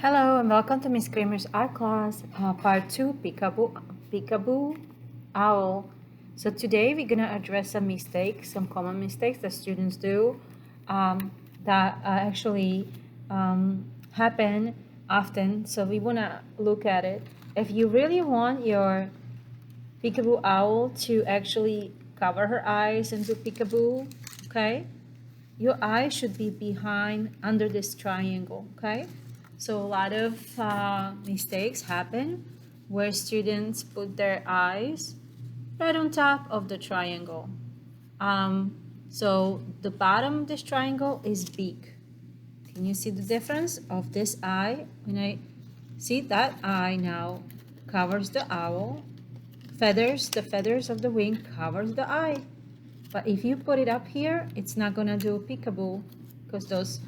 Hello and welcome to Miss Kramer's art class, part 2, Peekaboo Owl. So today we're gonna address some mistakes, some common mistakes that students do that actually happen often. So we wanna look at it. If you really want your Peekaboo Owl to actually cover her eyes and do peekaboo, okay? Your eye should be behind under this triangle, okay? So a lot of mistakes happen where students put their eyes right on top of the triangle. So the bottom of this triangle is beak. Can you see the difference of this eye? When I see that eye now covers the owl, the feathers of the wing covers the eye. But if you put it up here, it's not gonna do peekaboo because those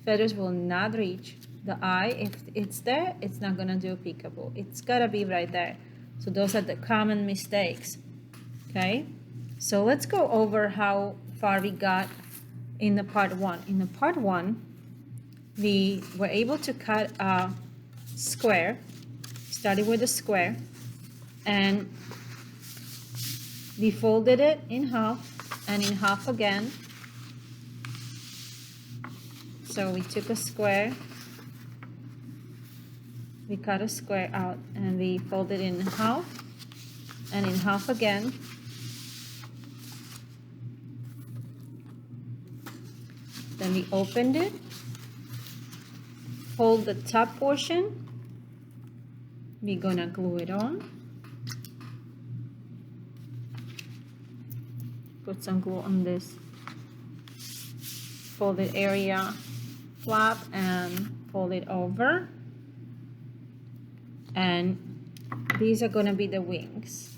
feathers will not reach the eye. If it's there, it's not gonna do peekaboo. It's gotta be right there. So those are the common mistakes, okay? So let's go over how far we got in the part one. In the part one, we were able to cut a square, started with a square, and we folded it in half and in half again. So we took a square, we cut a square out and we folded it in half and in half again. Then we opened it, hold the top portion, we're gonna glue it on. Put some glue on this folded area flap and fold it over. And these are gonna be the wings.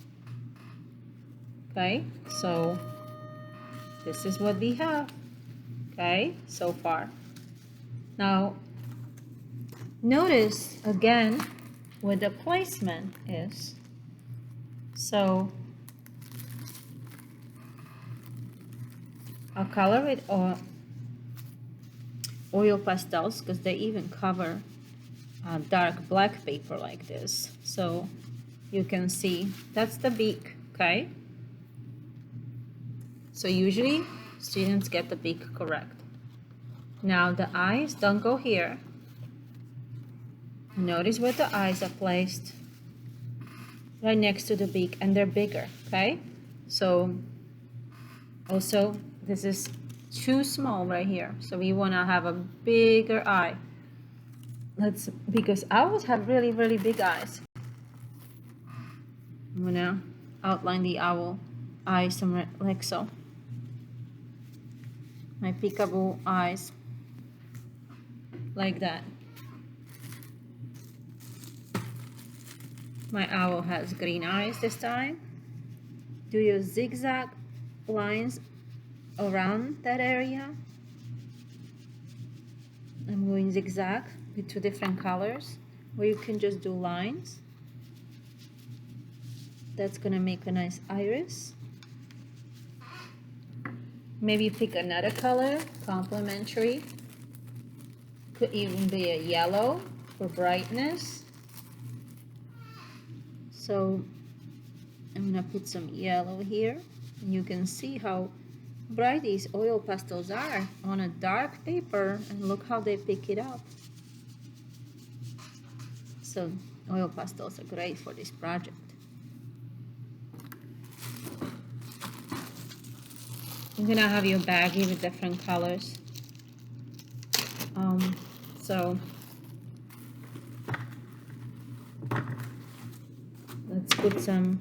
Okay, so this is what we have, okay, so far. Now, notice again what the placement is. So I'll color it oil pastels because they even cover dark black paper like this. So you can see that's the beak, okay? So usually students get the beak correct. Now the eyes don't go here. Notice where the eyes are placed right next to the beak and they're bigger, okay? So also this is too small right here, so we want to have a bigger eye. Because owls have really big eyes. I'm gonna outline the owl eye somewhere like so. My peekaboo eyes like that. My owl has green eyes this time. Do your zigzag lines around that area. I'm going zigzag with two different colors, or you can just do lines. That's gonna make a nice iris. Maybe pick another color, complementary. Could even be a yellow for brightness. So I'm gonna put some yellow here. And you can see how bright these oil pastels are on a dark paper, and look how they pick it up. So oil pastels are great for this project. You're gonna have your baggie with different colors. So let's put some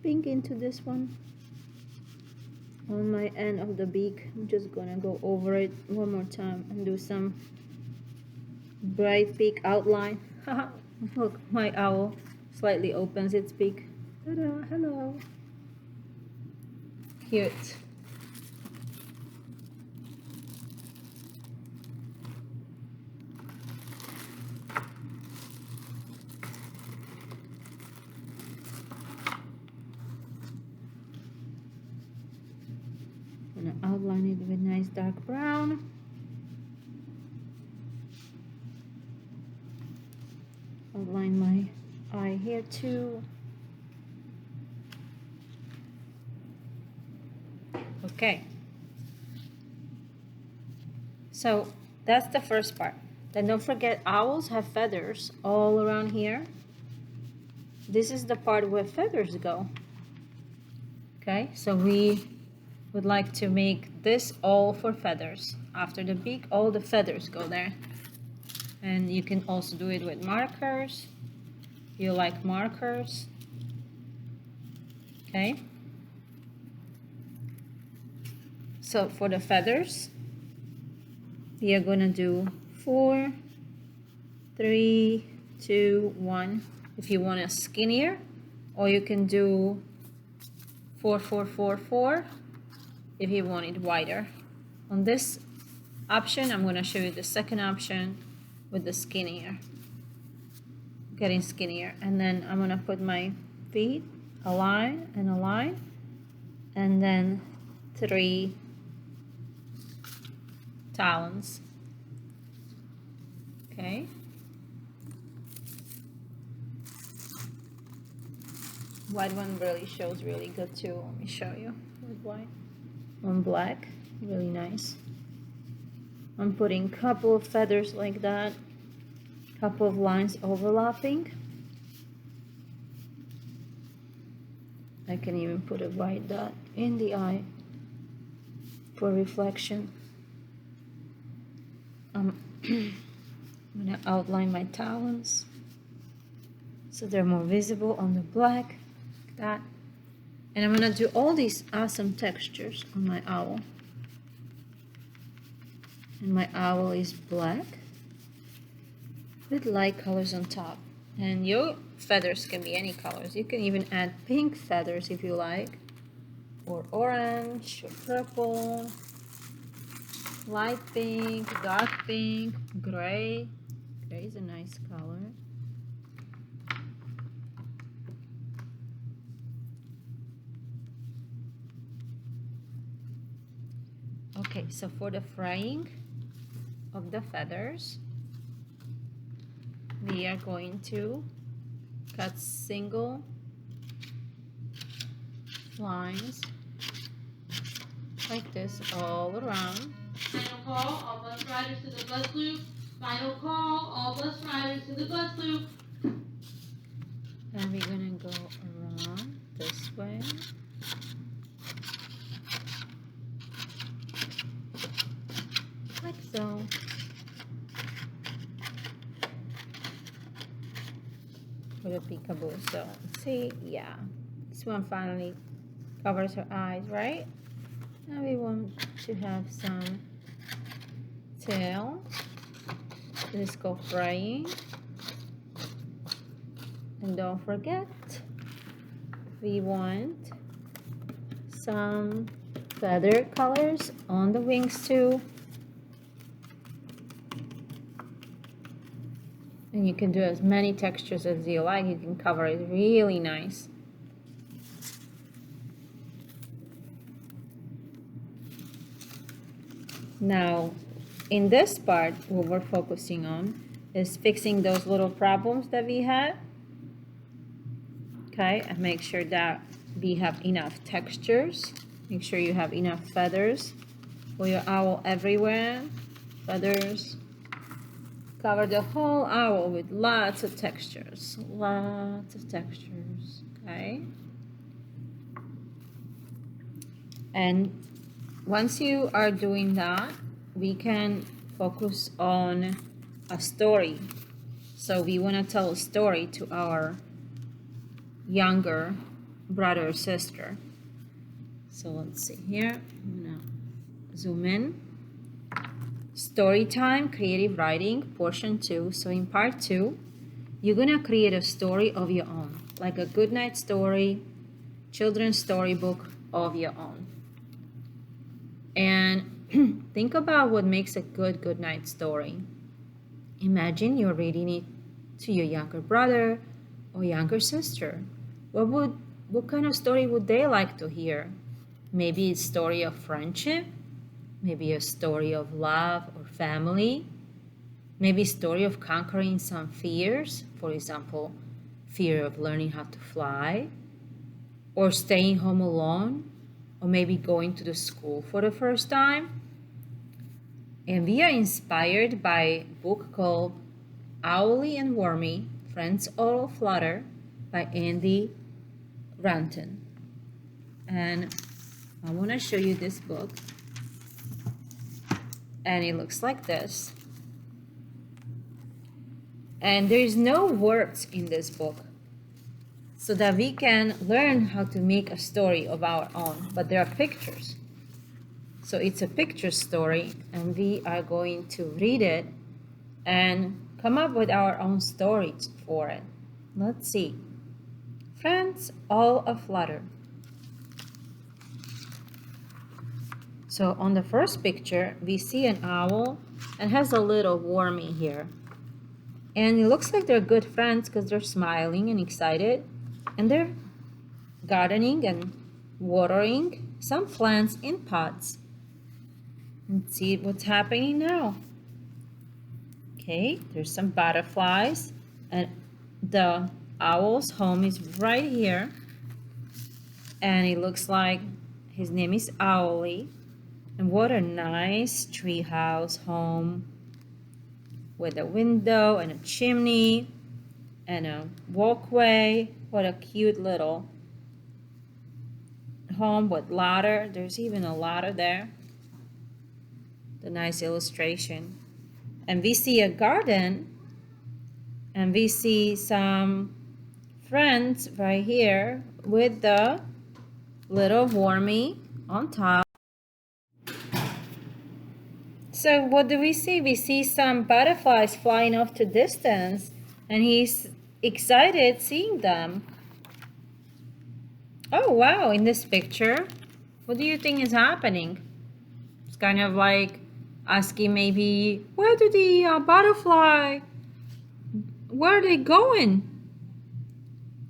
pink into this one. On my end of the beak, I'm just gonna go over it one more time and do some bright beak outline. Look, my owl slightly opens its beak. Ta-da, hello. Cute. Gonna outline it with nice dark brown. outline my eye here too. Okay. So that's the first part. Then don't forget, owls have feathers all around here. This is the part where feathers go. Okay, so we would like to make this all for feathers. After the beak, all the feathers go there. And you can also do it with markers. You like markers. Okay. So for the feathers, we are gonna do 4, 3, 2, 1. If you want a skinnier, or you can do 4, 4, 4, 4 if you want it wider. On this option, I'm gonna show you the second option with the skinnier, getting skinnier. And then I'm gonna put my feet a line and a line, and then 3 talons. Okay. White one really shows really good too. Let me show you with white. On black, really nice. I'm putting a couple of feathers like that, couple of lines overlapping. I can even put a white dot in the eye for reflection. I'm gonna outline my talons so they're more visible on the black, like that. And I'm gonna do all these awesome textures on my owl. And my owl is black with light colors on top. And your feathers can be any colors. You can even add pink feathers if you like, or orange, or purple, light pink, dark pink, gray. Gray is a nice color. Okay, so for the frying of the feathers, we are going to cut single lines like this all around. Final call, all bus riders to the bus loop. Final call, all bus riders to the bus loop. And we're gonna go around this way. Like so. For the peekaboo. So see, yeah. This one finally covers her eyes, right? Now we want to have some tail. Let's go frying. And don't forget, we want some feather colors on the wings too. And you can do as many textures as you like. You can cover it really nice. Now, in this part, what we're focusing on is fixing those little problems that we had. Okay, and make sure that we have enough textures. Make sure you have enough feathers for your owl everywhere. Feathers. Cover the whole owl with lots of textures. Lots of textures, okay? And once you are doing that, we can focus on a story. So we want to tell a story to our younger brother or sister. So let's see here. I'm gonna zoom in. Story time, creative writing, portion 2. So in part 2, you're gonna create a story of your own, like a good night story, children's storybook of your own. And think about what makes a good night story. Imagine you're reading it to your younger brother or younger sister. What kind of story would they like to hear? Maybe a story of friendship, maybe a story of love or family, Maybe a story of conquering some fears, for example, fear of learning how to fly, or staying home alone, or maybe going to the school for the first time. And we are inspired by a book called Owly and Wormy, Friends All Flutter by Andy Ranton. And I want to show you this book. And it looks like this. And there is no words in this book, so that we can learn how to make a story of our own, but there are pictures. So it's a picture story, and we are going to read it and come up with our own story for it. Let's see. Friends all aflutter. So on the first picture, we see an owl and has a little wormy here. And it looks like they're good friends because they're smiling and excited. And they're gardening and watering some plants in pots. Let's see what's happening now. Okay, there's some butterflies. And the owl's home is right here. And it looks like his name is Owly. And what a nice treehouse home with a window and a chimney and a walkway. What a cute little home with ladder. There's even a ladder there. The nice illustration. And we see a garden, and we see some friends right here with the little wormy on top. So what do we see? We see some butterflies flying off to distance, and he's excited seeing them. Oh wow, in this picture, what do you think is happening? It's kind of like asking maybe, where do the butterfly, where are they going?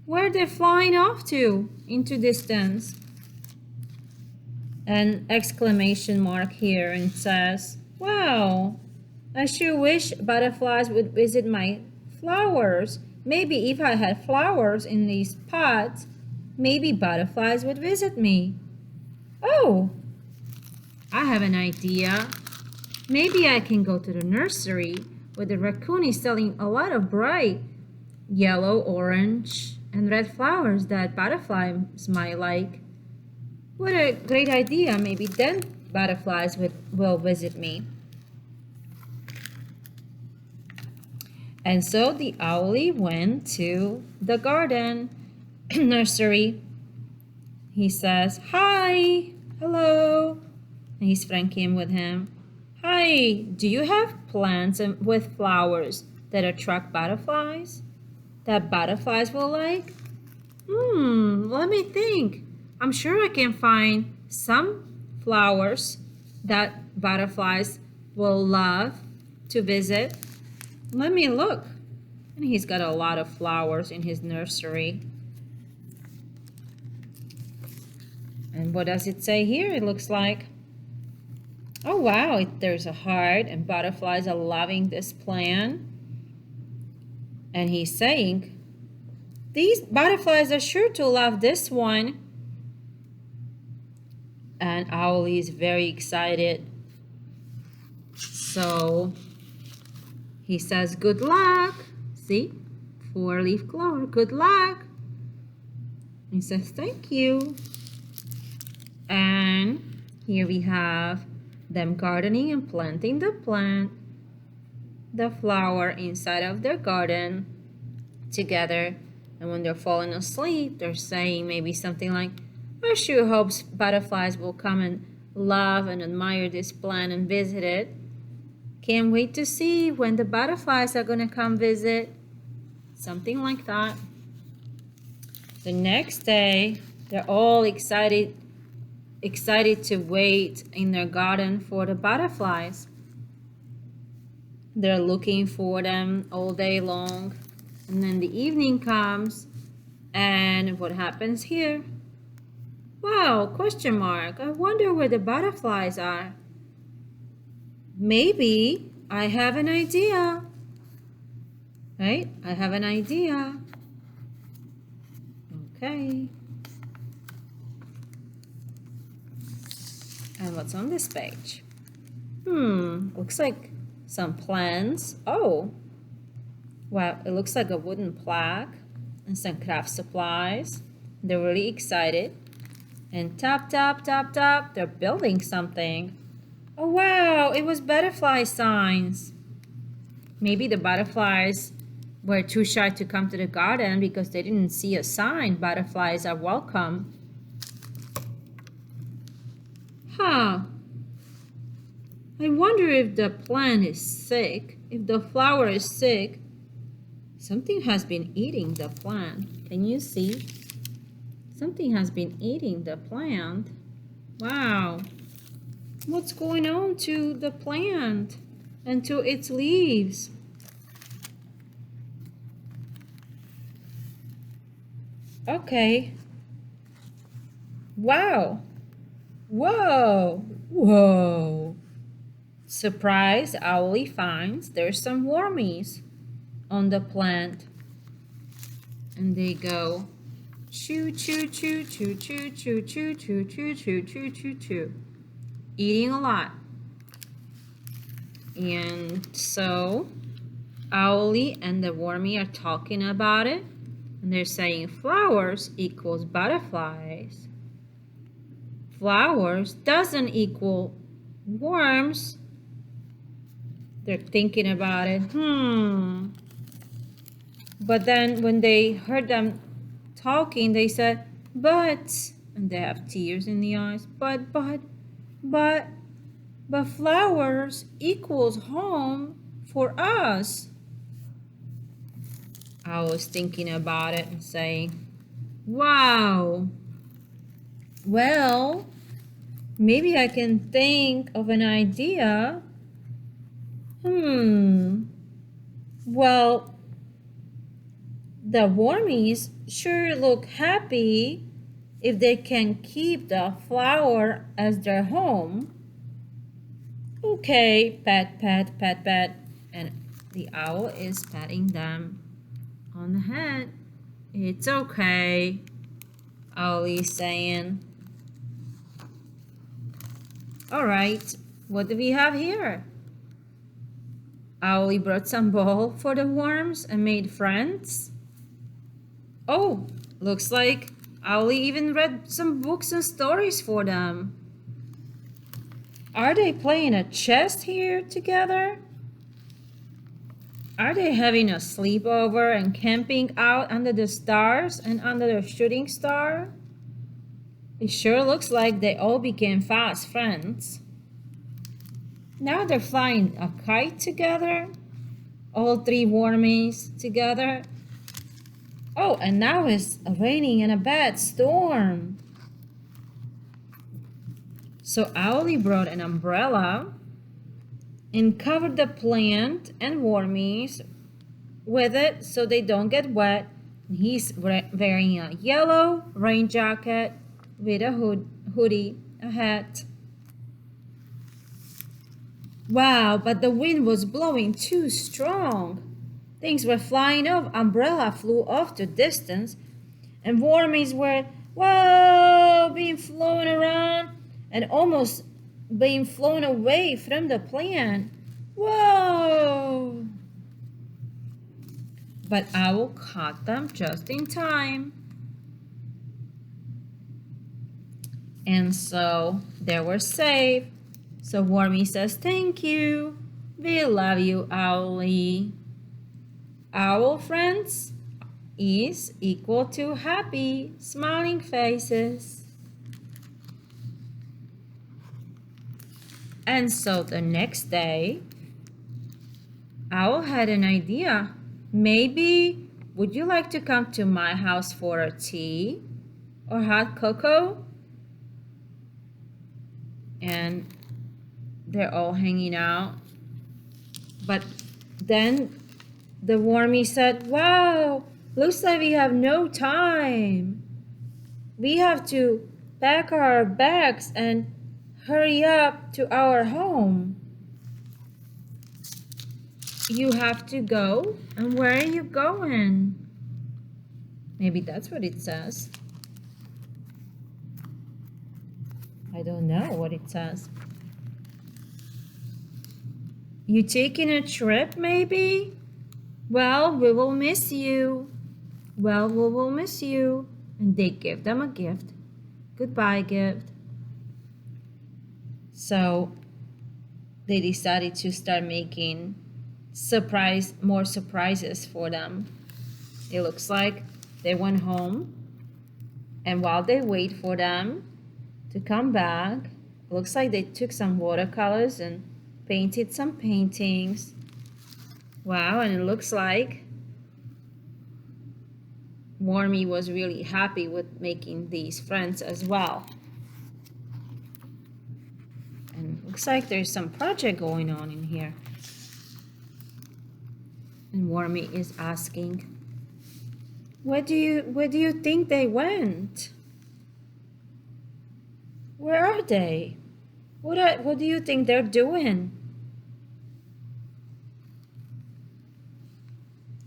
Where are they flying off to into distance? An exclamation mark here, and it says, wow, I sure wish butterflies would visit my flowers. Maybe if I had flowers in these pots, maybe butterflies would visit me. Oh, I have an idea. Maybe I can go to the nursery where the raccoon is selling a lot of bright yellow, orange, and red flowers that butterflies might like. What a great idea. Maybe then butterflies will visit me. And so the owlie went to the garden nursery. He says, hi, hello. And his friend came with him. Hi, do you have plants with flowers that attract butterflies? That butterflies will like? Let me think. I'm sure I can find some flowers that butterflies will love to visit. Let me look. And he's got a lot of flowers in his nursery. And what does it say here? It looks like, oh wow, there's a heart and butterflies are loving this plant. And he's saying, these butterflies are sure to love this one. And Owlie is very excited. So he says, good luck. See, 4-leaf clover, good luck. He says, thank you. And here we have them gardening and planting the plant, the flower inside of their garden together. And when they're falling asleep, they're saying maybe something like, I sure hope butterflies will come and love and admire this plant and visit it. Can't wait to see when the butterflies are going to come visit. Something like that. The next day, they're all excited to wait in their garden for the butterflies. They're looking for them all day long. And then the evening comes, and what happens here? Wow, question mark. I wonder where the butterflies are. Maybe I have an idea. Right? I have an idea. Okay. And what's on this page? Looks like some plants. Oh, wow, it looks like a wooden plaque and some craft supplies. They're really excited. And tap, tap, tap, tap, they're building something. Oh, wow, it was butterfly signs. Maybe the butterflies were too shy to come to the garden because they didn't see a sign, butterflies are welcome. Huh. I wonder if the plant is sick, if the flower is sick. Something has been eating the plant. Can you see? Something has been eating the plant. Wow. What's going on to the plant and to its leaves? Okay. Wow. Whoa. Whoa. Surprise, Owlie finds there's some wormies on the plant. And they go choo choo choo choo choo choo choo choo choo choo choo choo choo. Eating a lot. And so Owlie and the wormy are talking about it. And they're saying flowers equals butterflies. Flowers doesn't equal worms. They're thinking about it. But then when they heard them talking, they said, but, and they have tears in the eyes, but flowers equals home for us. I was thinking about it and saying, wow, well, maybe I can think of an idea. Well, the wormies sure look happy if they can keep the flower as their home. Okay, pat, pat, pat, pat. And the owl is patting them on the head. It's okay, Owlie's saying. All right, what do we have here? Owlie brought some ball for the worms and made friends. Oh, looks like Owlie even read some books and stories for them. Are they playing a chess here together? Are they having a sleepover and camping out under the stars and under the shooting star? It sure looks like they all became fast friends. Now they're flying a kite together, all three wormies together. Oh, and now it's raining in a bad storm. So Owlie brought an umbrella and covered the plant and wormies with it so they don't get wet. He's wearing a yellow rain jacket with a hoodie, a hat. Wow, but the wind was blowing too strong. Things were flying off, umbrella flew off to distance, and wormies were, whoa, being flown around and almost being flown away from the plant. Whoa! But Owl caught them just in time. And so they were safe. So Wormy says, thank you. We love you, Owlie. Owl friends is equal to happy, smiling faces. And so the next day, Owl had an idea. Maybe, would you like to come to my house for a tea or hot cocoa? And they're all hanging out. But then the wormy said, wow, looks like we have no time. We have to pack our bags and hurry up to our home. you have to go. And where are you going? Maybe that's what it says. I don't know what it says. You taking a trip, maybe? Well, we will miss you. Well, we will miss you. And they give them a gift. Goodbye gift. So they decided to start making more surprises for them. It looks like they went home, and while they wait for them to come back, it looks like they took some watercolors and painted some paintings. Wow, and it looks like Wormy was really happy with making these friends as well. And it looks like there's some project going on in here. And Wormy is asking, where do you think they went? Where are they? What do you think they're doing?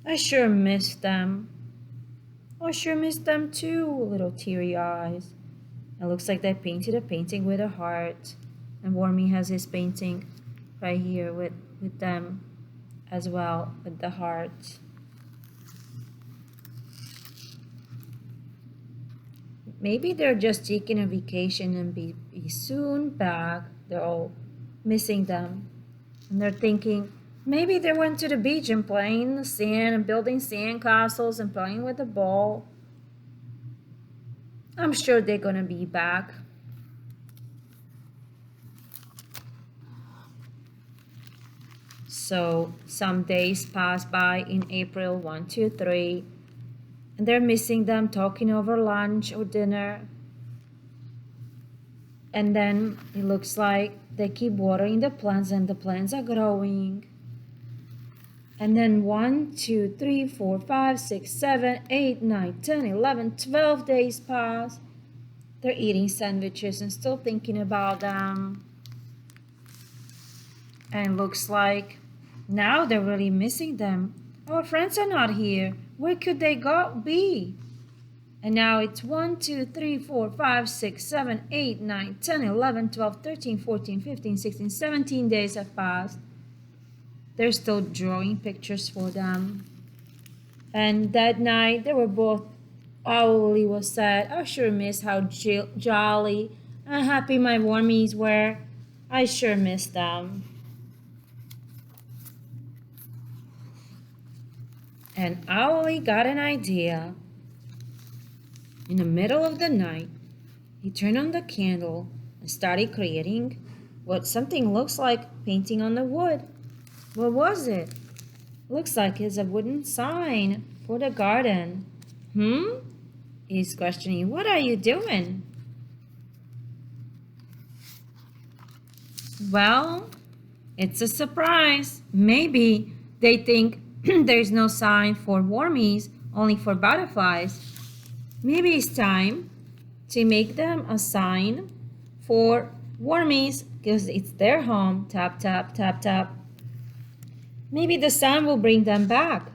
I sure miss them. I sure miss them too, little teary eyes. It looks like they painted a painting with a heart. And Wormy has his painting right here with them as well, with the heart. Maybe they're just taking a vacation and be soon back. They're all missing them. And they're thinking, maybe they went to the beach and playing in the sand and building sand castles and playing with the ball. I'm sure they're gonna be back. So some days pass by in April, 1, 2, 3, and they're missing them, talking over lunch or dinner. And then it looks like they keep watering the plants and the plants are growing. And then 1, 2, 3, 4, 5, 6, 7, 8, 9, 10, 11, 12 days pass. They're eating sandwiches and still thinking about them. And looks like now they're really missing them. Our friends are not here. Where could they be? And now it's 1, 2, 3, 4, 5, 6, 7, 8, 9, 10, 11, 12, 13, 14, 15, 16, 17 days have passed. They're still drawing pictures for them. And that night they were both, Owly was sad. I sure miss how jolly and happy my Wormies were. I sure miss them. And Owly got an idea. In the middle of the night, he turned on the candle and started creating what something looks like painting on the wood. What was it? Looks like it's a wooden sign for the garden. He's questioning, what are you doing? Well, it's a surprise. Maybe they think there's no sign for wormies, only for butterflies. Maybe it's time to make them a sign for wormies because it's their home. Tap, tap, tap, tap. Maybe the sun will bring them back.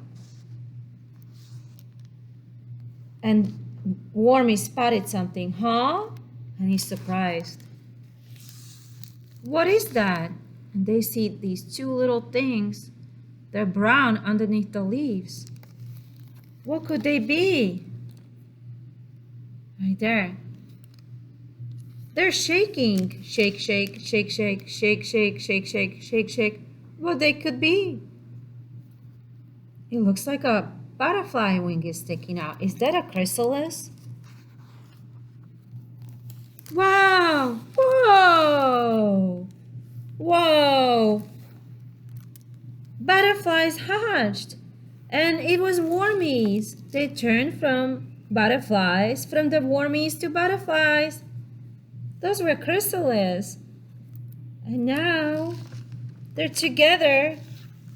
And Wormy spotted something, huh? And he's surprised. What is that? And they see these two little things. They're brown underneath the leaves. What could they be? Right there. They're shaking. Shake, shake, shake, shake, shake, shake, shake, shake, shake, shake. What they could be? It looks like a butterfly wing is sticking out. Is that a chrysalis? Wow! Whoa! Whoa! Butterflies hatched. And it was wormies. They turned from butterflies, from the wormies to butterflies. Those were chrysalis. And now they're together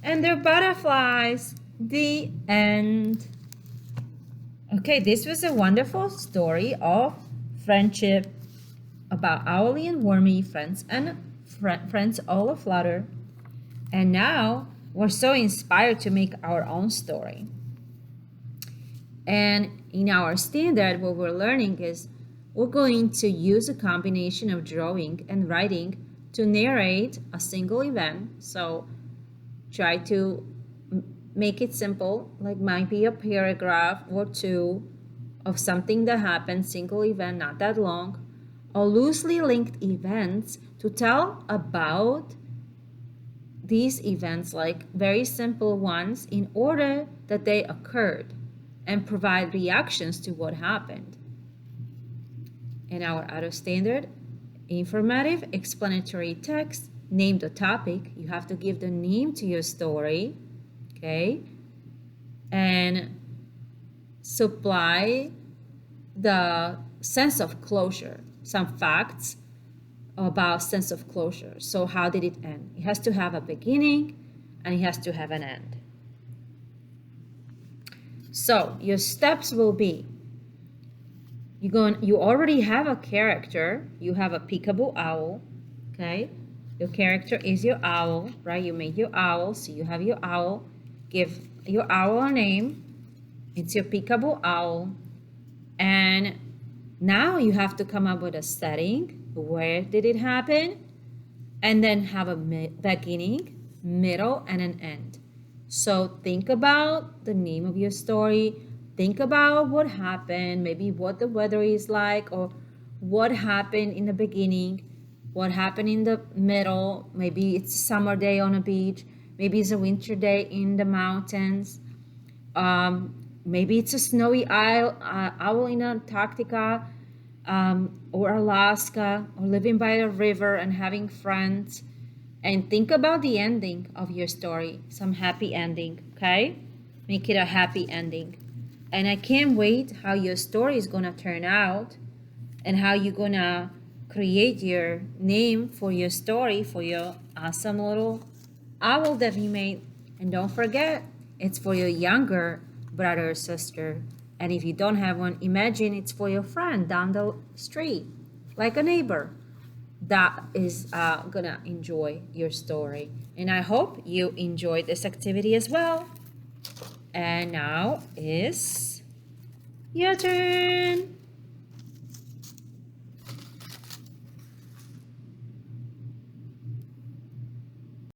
and they're butterflies. The end. Okay, this was a wonderful story of friendship about Owly and Wormy, friends and friends all aflutter. And now we're so inspired to make our own story. And in our standard, what we're learning is we're going to use a combination of drawing and writing to narrate a single event. So try to make it simple, like might be a paragraph or two of something that happened, single event, not that long, or loosely linked events to tell about these events, like very simple ones, in order that they occurred and provide reactions to what happened. In our auto standard, informative explanatory text, name the topic. You have to give the name to your story, okay? And supply the sense of closure, some facts about sense of closure. So how did it end? It has to have a beginning and it has to have an end. So your steps will be, you already have a character. You have a peekaboo owl, okay? Your character is your owl, right? You made your owl, so you have your owl. Give your owl a name. It's your peekaboo owl. And now you have to come up with a setting. Where did it happen? And then have a beginning, middle, and an end. So think about the name of your story. Think about what happened, maybe what the weather is like, or what happened in the beginning, what happened in the middle. Maybe it's a summer day on a beach. Maybe it's a winter day in the mountains. Maybe it's a snowy owl in Antarctica, or Alaska, or living by a river and having friends. And think about the ending of your story, some happy ending, okay? Make it a happy ending. And I can't wait how your story is gonna turn out and how you're gonna create your name for your story, for your awesome little owl that you made. And don't forget, it's for your younger brother or sister. And if you don't have one, imagine it's for your friend down the street, like a neighbor that is gonna enjoy your story. And I hope you enjoyed this activity as well. And now is your turn.